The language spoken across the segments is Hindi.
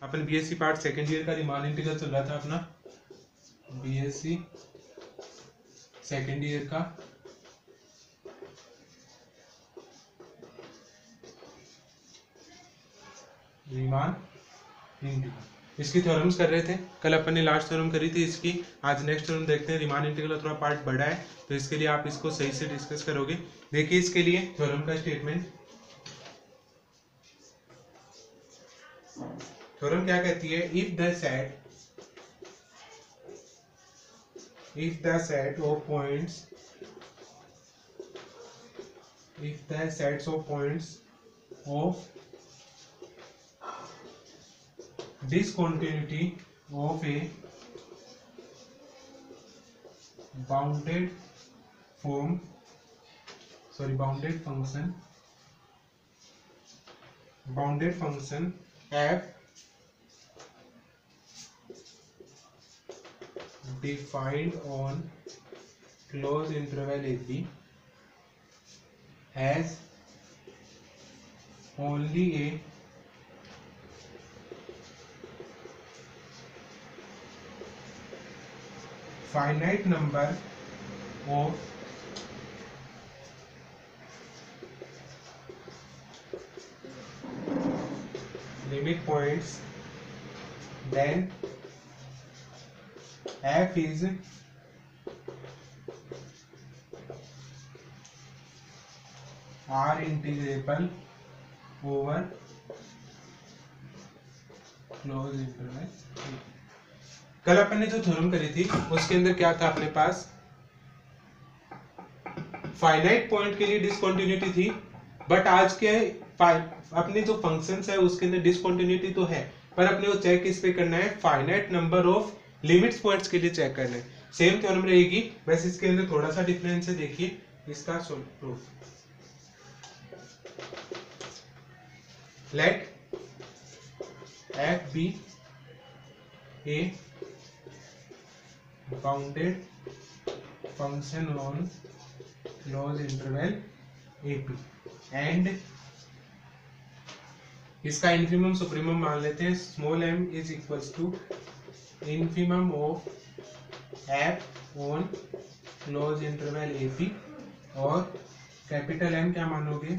अपन बीएससी पार्ट सेकेंड ईयर का रीमान इंटीग्रल चल रहा था अपना, बीएससी सेकेंड ईयर का रीमान इंटीग्रल, इसकी थ्योरम्स कर रहे थे। कल अपन ने लास्ट थ्योरम करी थी इसकी, आज नेक्स्ट थ्योरम देखते हैं। रीमान इंटीग्रल थोड़ा पार्ट बड़ा है तो इसके लिए आप इसको सही से डिस्कस करोगे। देखिए इसके लिए थ्योरम का स्टेटमेंट, थ्योरम क्या कहती है, if the set of points, if the sets of points of discontinuity of a bounded function f defined on closed interval ab has only a finite number of limit points, then f is R integrable over close interval. कल अपन ने जो थ्योरम करी थी उसके अंदर क्या था अपने पास, फाइनाइट पॉइंट के लिए डिसकंटिन्यूटी थी, बट आज के अपने जो फंक्शंस है उसके अंदर डिसकंटिन्यूटी तो है, पर अपने वो चेक किस पे करना है, finite number of limits points के लिए चेक करना है। सेम थ्योरम रहेगी, बस इसके अंदर थोड़ा सा डिफरेंस है। देखिए इसका proof, let f be a bounded function on closed interval ab and इसका इन्फिमम सुप्रीमम मान लेते हैं। Small m is equals to infimum of f on closed interval ab और कैपिटल M क्या मानोगे,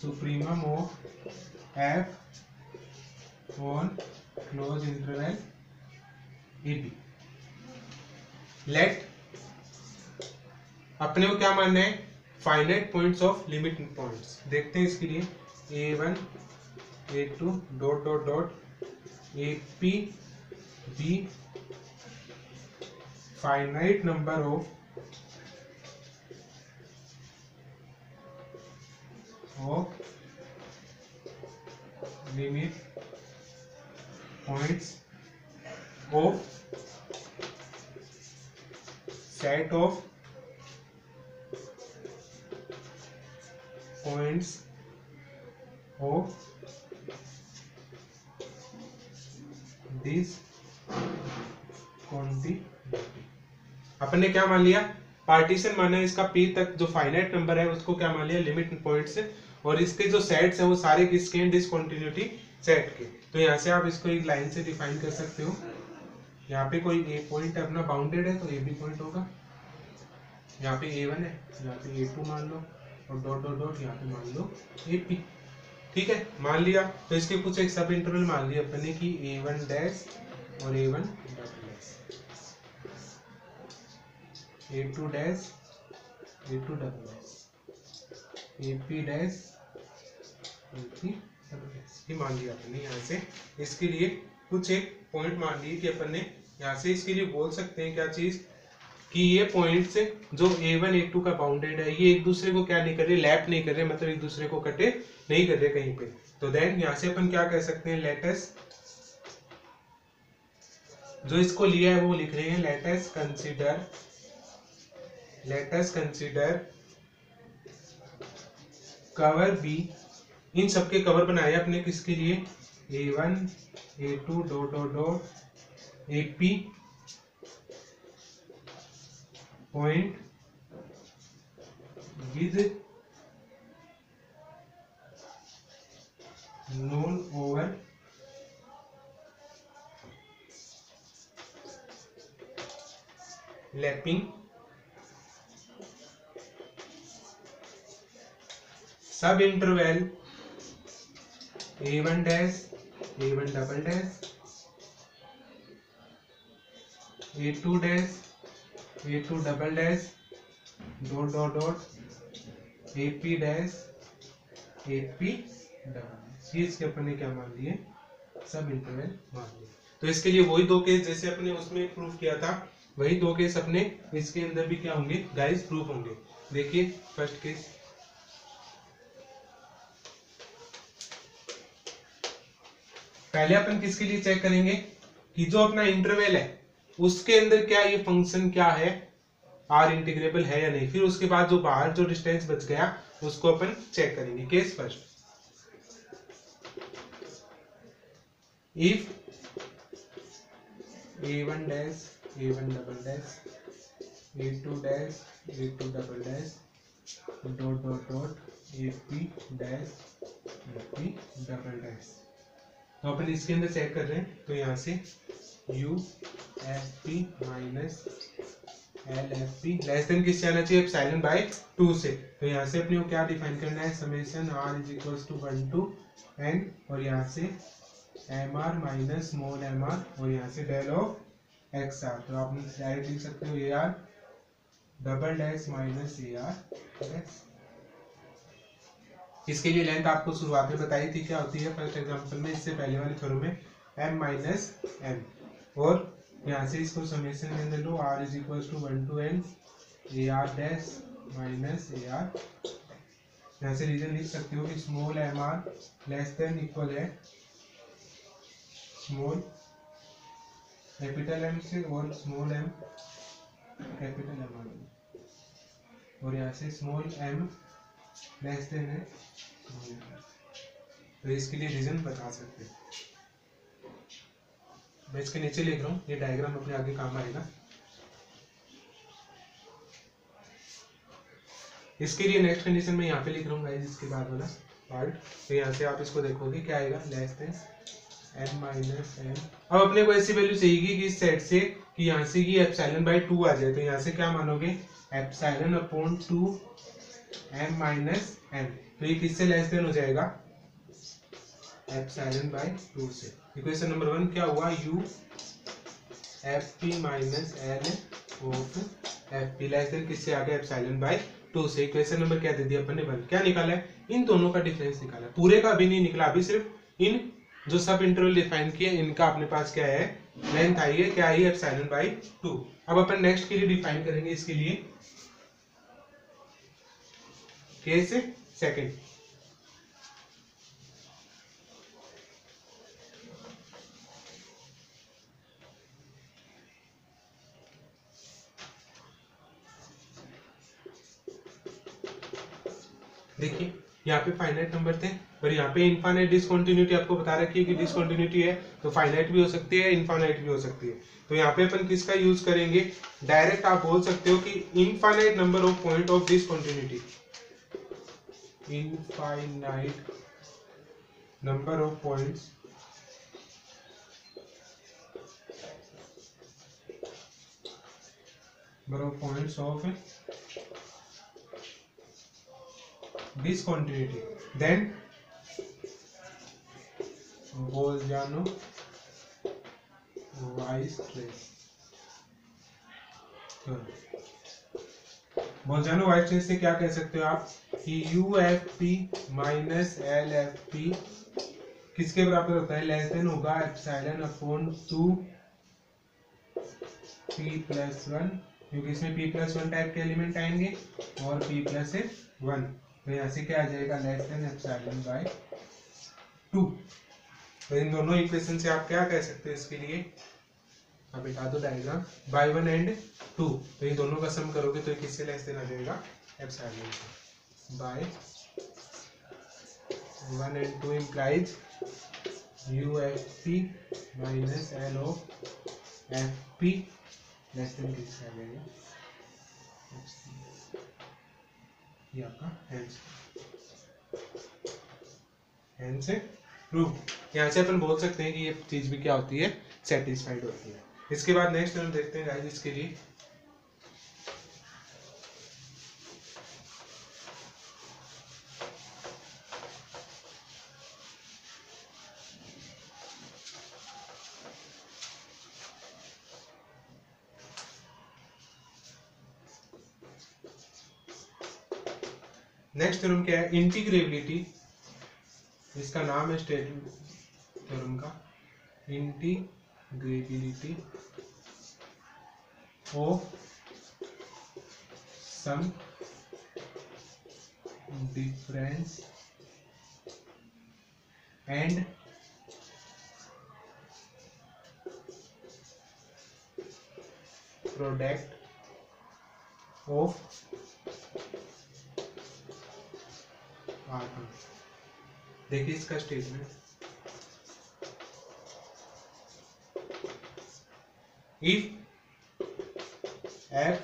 supremum of f on closed interval ab। Let अपने को क्या मानना है, finite points of limit points. देखते हैं इसके लिए a1 a2 dot dot dot ap b finite number of limit points of set of points of this quantity। अपन ने क्या मान लिया, पार्टीशन माना है इसका p तक, जो फाइनाइट नंबर है उसको क्या मान लिया, लिमिट पॉइंट्स, और इसके जो सेट्स हैं वो सारे किसके हैं, डिसकंटिन्यूटी सेट के। तो यहाँ से आप इसको एक लाइन से डिफाइन कर सकते हो। यहाँ पे कोई ए पॉइंट अपना बाउंडेड है तो ए बी पॉइंट होगा, यहाँ पे a1 है, यहाँ पे a2 मान लो, और डॉट डॉट डॉट यहाँ पे मान लो ap। ठीक है, मान लिया। तो इसके कुछ एक सब इंटरवल मान लिया अपने की a1 डैश और a1 dot dash, a2 dash a2 double dash, ap dash ap double dash, ये मान लिया अपने यहाँ से। इसके लिए कुछ एक पॉइंट मान लिए कि अपन ने यहाँ से इसके लिए बोल सकते हैं क्या चीज, कि ये पॉइंट्स जो a1 a2 का बाउंडेड है ये एक दूसरे को क्या नहीं कर रहे, लैप नहीं कर रहे, मतलब एक दूसरे को कटे नहीं कर रहे कहीं पे। तो देन यहाँ से अपन क्या कह सकते हैं, लेटस जो इसको लिया है वो लिख रहे हैं, लेटस कंसीडर कवर बी। इन सबके कवर बनाए अपने किसके लिए, a1 a2 dot dot dot ap point with known over lapping सब interval A1 dash A1 double dash A2 dash A2 double dash dot dot dot AP dash AP double. ये इसके अपन ने क्या मान लिए, सब इंटरवल मान लिए। तो इसके लिए वही दो केस जैसे अपने उसमें प्रूव किया था, वही दो केस अपने इसके अंदर भी क्या होंगे गाइस, प्रूफ होंगे। देखिए फर्स्ट केस, पहले अपन किसके लिए चेक करेंगे कि जो अपना इंटरवल है उसके अंदर क्या ये फंक्शन क्या है, आर इंटीग्रेबल है या नहीं। फिर उसके बाद जो बाहर जो डिस्टेंस बच गया उसको अपन चेक करेंगे। Case first, if A1 dash A1 double dash A2 dash A2 double dash dot dot dot AP dash AP double dash. तो अपन इसके अंदर चेक कर रहे हैं, तो यहाँ से UFP minus LFP less than किससे आना चाहिए, एप्सिलॉन बाय 2 से। तो यहाँ से अपने को क्या डिफाइन करना है, summation R is equal to 1 to n, और यहाँ से MR माइनस स्मॉल mr, और यहाँ से डेल ऑफ XR। तो आप डायरेक्ट लिख सकते हो AR double dash minus AR dash. इसके लिए लेंथ आपको शुरुआत में बताई थी क्या होती है फर्स्ट एग्जांपल में, इससे पहले वाले थ्योरम में m माइनस m, और यहाँ से इसको समेशन के अंदर लो R is equal to 1 to n AR dash minus AR। यहाँ से रीजन लिख सकते हो कि small mr less than equal है स्मॉल कैपिटल M से, और स्मॉल m कैपिटल M, और यहाँ से स्मॉल m लेस देन है। तो इसके लिए रीजन बता सकते हैं। मैं इसके नीचे लिख रहा हूँ, ये डायग्राम अपने आगे काम आएगा। इसके लिए नेक्स्ट कंडीशन में यहाँ पे लिख रहा हूँ गाइस, इसके बाद वाला पार्ट। तो यहाँ से आप इसको देखोगे क्या आएगा, less than m minus m। अब अपने को ऐसी वैल्यू चाहिए कि इस सेट से कि यहाँ से ये एप्सिलॉन बाय 2 आ जाए। तो यहाँ से क्या मानोगे, epsilon upon 2 m minus m। तो ये किससे लेस देन हो जाएगा, एप्सिलॉन बाय 2 से। इक्वेशन नंबर 1 क्या हुआ, UFP minus L of FP less than किससे आ गया, एप्सिलॉन बाय 2 से। इक्वेशन नंबर क्या दे दिया अपन ने, 1। क्या निकाला है, इन दोनों का डिफरेंस निकाला है, पूरे का अभी नहीं निकला, अभी सिर्फ इन जो सब इंटरवल डिफाइन किए इनका अपने पास क्या है, लेंथ आई है, क्या आई है, एप्सिलॉन बाय 2। अब अपन नेक्स्ट के लिए डिफाइन करेंगे इसके लिए केस सेकंड। देखिए यहाँ पे फाइनाइट नंबर थे, पर यहाँ पे इनफाइनाइट डिसकंटिन्यूटी आपको बता रखी है कि डिसकंटिन्यूटी है तो फाइनाइट भी हो सकती है, इनफाइनाइट भी हो सकती है। तो यहाँ पे अपन किसका यूज करेंगे, डायरेक्ट आप बोल सकते हो कि infinite number of point of discontinuity, infinite number of points of discontinuity, then Bolzano-Weierstrass। Bolzano-Weierstrass से क्या कह सकते हो आप कि UFP माइनस LFP किसके बराबर होता है, लेस देन होगा एप्सिलॉन अपॉन 2 P प्लस 1, क्योंकि इसमें P प्लस 1 टाइप के एलिमेंट आएंगे और P प्लस 1। तो यहाँ से क्या आ जाएगा, लेस देन एप्सिलॉन बाय 2। तो इन दोनों इक्वेशन से आप क्या कह सकते हो इसके लिए, अब बता दो डायग्राम, बाय 1 एंड 2। तो इन दोनों का सम करोगे तो किससे लेस देन आ जाएगा, epsilon bye 1 and 2 implies UFP minus L of FP less than किससे आ जाएगा, ये आपका हैंड से प्रूव। यहाँ से अपन बोल सकते हैं कि ये चीज भी क्या होती है, सेटिस्फाइड होती है। इसके बाद नेक्स्ट हम देखते हैं गाइस, इसके लिए नेक्स्ट थ्योरम क्या है, इंटीग्रेबिलिटी, इसका नाम है स्टेट थ्योरम का, integrability of sum difference and product of आर्टम। देखिए इसका statement, if f,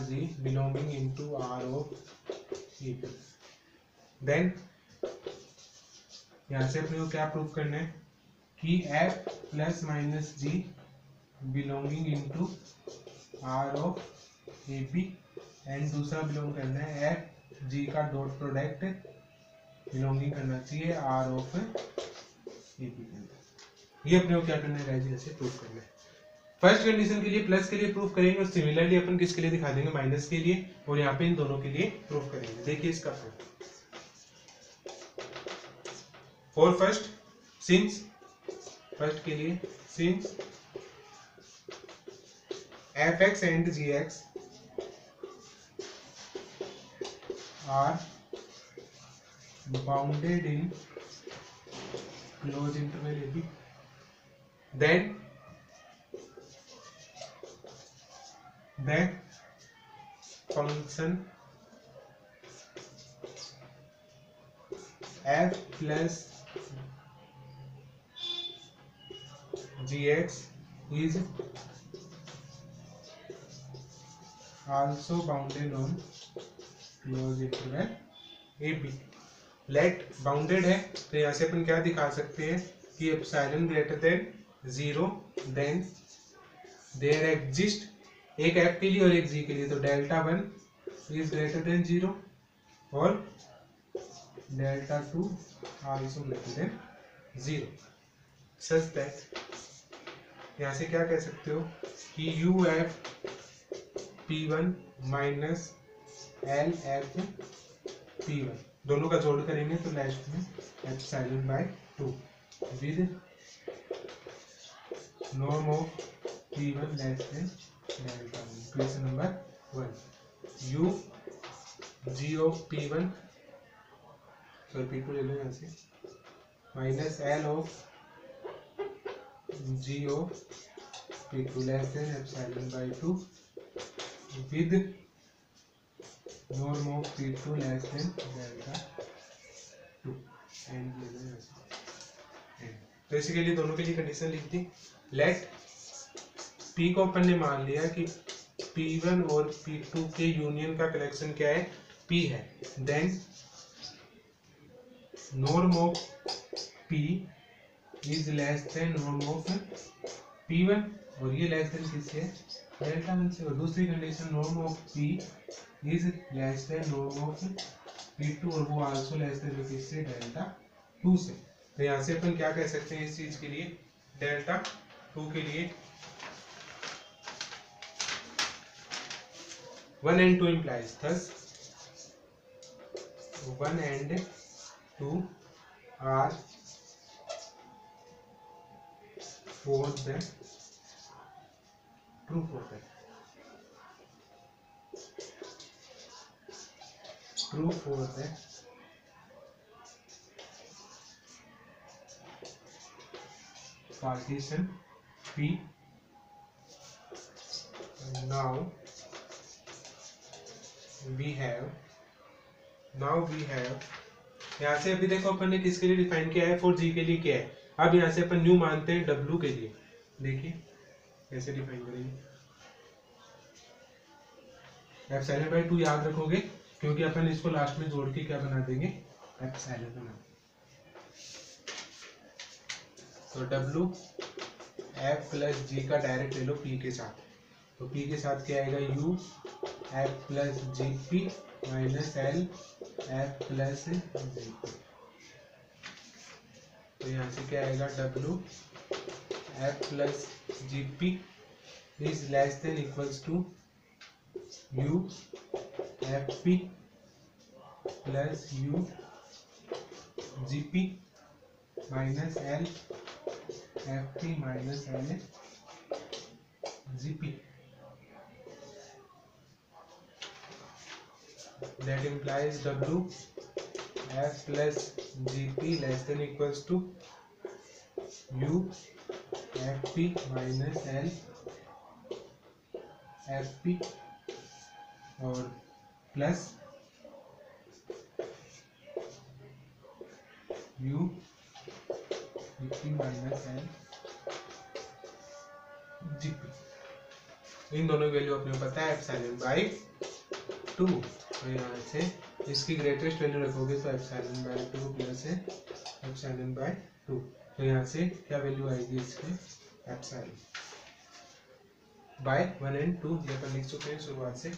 g belonging into R of EP, then यहाँ से अपने को क्या प्रूव करना है कि f plus minus g belonging into R of AP, and दूसरा बिलोंग करना है f g का डॉट प्रोडक्ट बिलोंगिंग करना चाहिए R ऑफ AP के अंदर। ये अपने को क्या करना है गाइस, ऐसे प्रूव करना है। फर्स्ट कंडीशन के लिए प्लस के लिए प्रूफ करेंगे और सिमिलरली अपन किसके लिए दिखा देंगे, माइनस के लिए, और यहाँ पे इन दोनों के लिए प्रूफ करेंगे। देखिए इसका proof, for first, since, first के लिए since fx and gx are bounded in closed interval AB, then function f plus gx is also bounded on closed interval AB। Let bounded है तो यहाँ से अपन क्या दिखा सकते हैं कि epsilon greater than 0, then there exist, एक f के लिए और एक g के लिए, तो डेल्टा 1 इज ग्रेटर देन 0 और delta 2 also greater than 0, such that यहाँ से क्या कह सकते हो कि UF P1 minus LF P1 दोनों का जोड़ करेंगे तो लास्ट में epsilon bye 2 with norm of P1 less than delta 1। Equation number 1, U G of P1 P2 ले लो यहाँ से, minus L of G of P2 less than epsilon bye 2 with norm of P2 less than delta 2 and ले लो यहाँ से। तो इसी के लिए दोनों के लिए कंडीशन लिख दी। लेट P को अपन ने मान लिया कि P1 और P2 के यूनियन का कलेक्शन क्या है, P है, then norm of P is less than norm of P1, और ये लेस देन किससे है, डेल्टा 1 से। और दूसरी condition norm of P is less than norm of P2, और वो आल्सो लेस देन किससे, डेल्टा 2 से। तो यहाँ से अपन क्या कह सकते हैं इस चीज के लिए, डेल्टा 2 के लिए 1 and 2 implies, thus 1 and 2 are for the true for the partition P। now we have यहाँ से अभी देखो अपन ने किसके लिए डिफाइन किया है, फॉर जी के लिए क्या है। अब यहाँ से अपन न्यू मानते हैं डब्ल्यू के लिए, देखिए कैसे डिफाइन करेंगे, एप्सिलॉन बाय 2 याद रखोगे क्योंकि अपन इसको लास्ट में जोड़ के क्या बना देंगे, एप्सिलॉन बना। तो डब्ल्यू एफ प्लस जी का डायरेक्ट ले लो पी के साथ, तो पी के साथ क्या आएगा, U F plus G P minus L F plus G P. तो यहाँ से क्या आएगा, W F plus G P is less than equals to U F P plus U G P minus L F P minus L G P. That implies W F plus G P less than equals to U F P minus L F P और plus U P minus L G P. इन दोनों की वैल्यू अपने को पता है एप्सिलॉन बाय 2। तो यहाँ से इसकी ग्रेटेस्ट वैल्यू रखोगे तो एप्सिलॉन बाय 2 प्लस है एप्सिलॉन बाय 2। तो यहाँ से क्या वैल्यू आएगी इसके एप्सिलॉन बाय 1 और 2 ये अपन लिख चुके हैं शुरुआत से।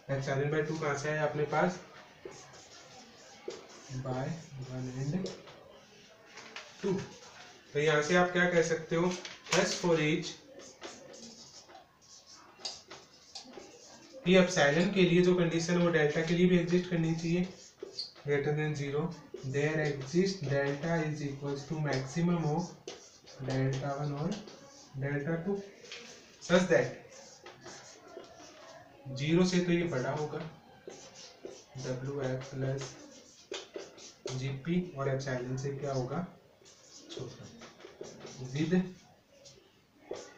एप्सिलॉन बाय 2 कहाँ से आया अपने पास बाय 1 और 2। तो यहाँ से आप क्या कह सकते हो एस फॉर ईच ये एप्सिलॉन के लिए जो कंडीशन है वो डेल्टा के लिए भी एग्जिस्ट करनी चाहिए greater than 0 there exist delta is equals to maximum of delta 1 और डेल्टा 2 सच दैट 0 से तो ये बड़ा होगा W F plus G P और एप्सिलॉन से क्या होगा छोटा with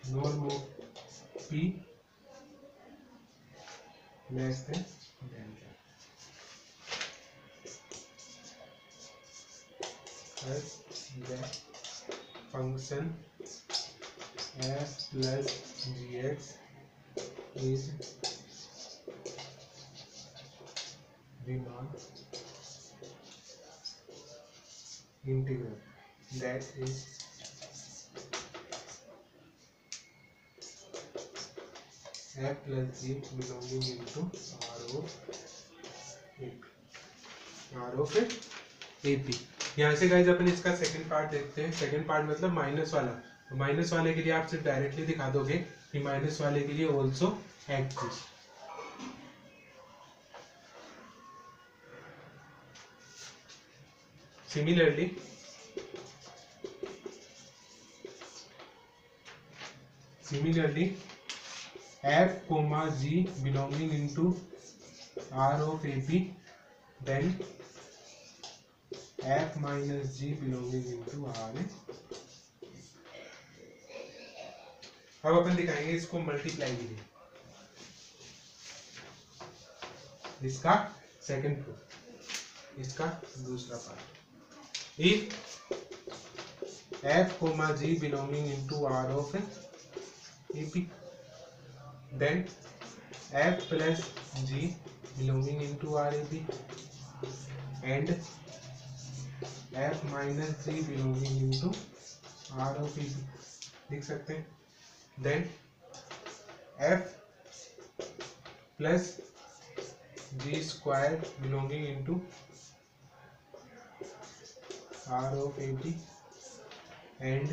norm of P less then delta as the function f plus gx is Riemann integral that is f plus g belonging into R of AP R of AP। यहाँ से गाइस अपन इसका सेकंड पार्ट देखते हैं। सेकंड पार्ट मतलब माइनस वाला। तो माइनस वाले के लिए आप सिर्फ डायरेक्टली दिखा दोगे कि माइनस वाले के लिए also exist. Similarly, f comma g belonging into R of AP, then f minus g belonging into R। अब अपन दिखाएंगे इसको मल्टीप्लाई के लिए। इसका सेकंड प्रूफ, इसका दूसरा part. If f comma g belonging into R of AP, then f plus g belonging into RAP and f minus g belonging into R of AP लिख सकते हैं। then f plus g square belonging into R of AP and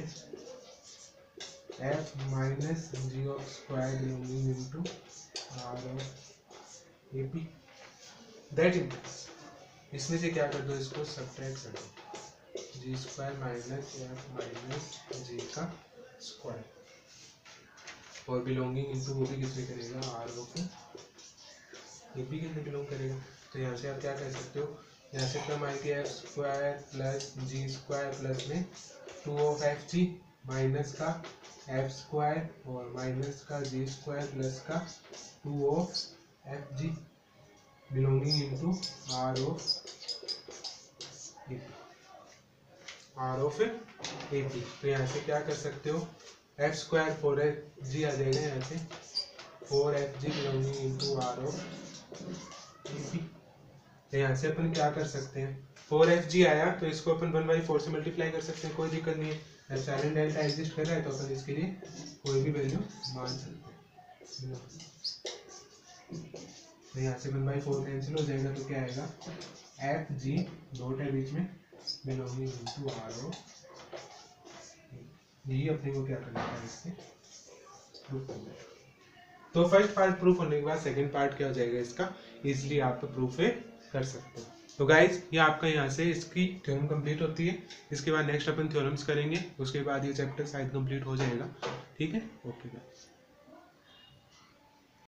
f minus g of square belonging into R of AP। that implies इसमें से क्या कर दो, इसको सब्ट्रैक्ट कर दो, जी स्क्वायर माइनस एफ माइनस जी का स्क्वायर और बिलोंगिंग इनटू वो भी किसमें करेगा, आर ऑफ एपी के लिए बिलोंग करेगा। तो यहाँ से आप क्या कह सकते हो, यहाँ से टर्म आएगी f square plus g square plus में 2 ऑफ एफ जी माइनस का एफ स्क्वायर और माइनस का जी स्क्वायर प्लस का 2 of f g belonging into R of AP, R of AP. तो यहाँ से क्या कर सकते हो, एफ स्क्वायर 4f जी आ जाएगा, यहाँ से 4f g belonging into R of AP. तो यहाँ से अपन क्या कर सकते हैं, 4f जी आया तो इसको अपन 1/4 से मल्टीप्लाई कर सकते हैं, कोई दिक्कत नहीं है। एप्सिलॉन डेल्टा एग्जिस्ट कर रहा है तो अपन इसके लिए कोई भी वैल्यू मान सकते हैं। तो यहाँ से 1/4 कैंसिल हो जाएगा तो क्या आएगा, एफ जी डॉट है बीच में बिलोंगिंग इनटू आर ऑफ, यही अपने को क्या करना है इससे प्रूफ करना है। तो फर्स्ट पार्ट प्रूफ होने के बाद सेकंड पार्ट क्या हो जाएगा इसका, इजिली आप प्रूफ कर सकते हो। तो गाइज ये आपका यहाँ से इसकी थ्योरम कंप्लीट होती है। इसके बाद नेक्स्ट अपन थ्योरम्स करेंगे, उसके बाद ये चैप्टर शायद कंप्लीट हो जाएगा। ठीक है, ओके गाइज।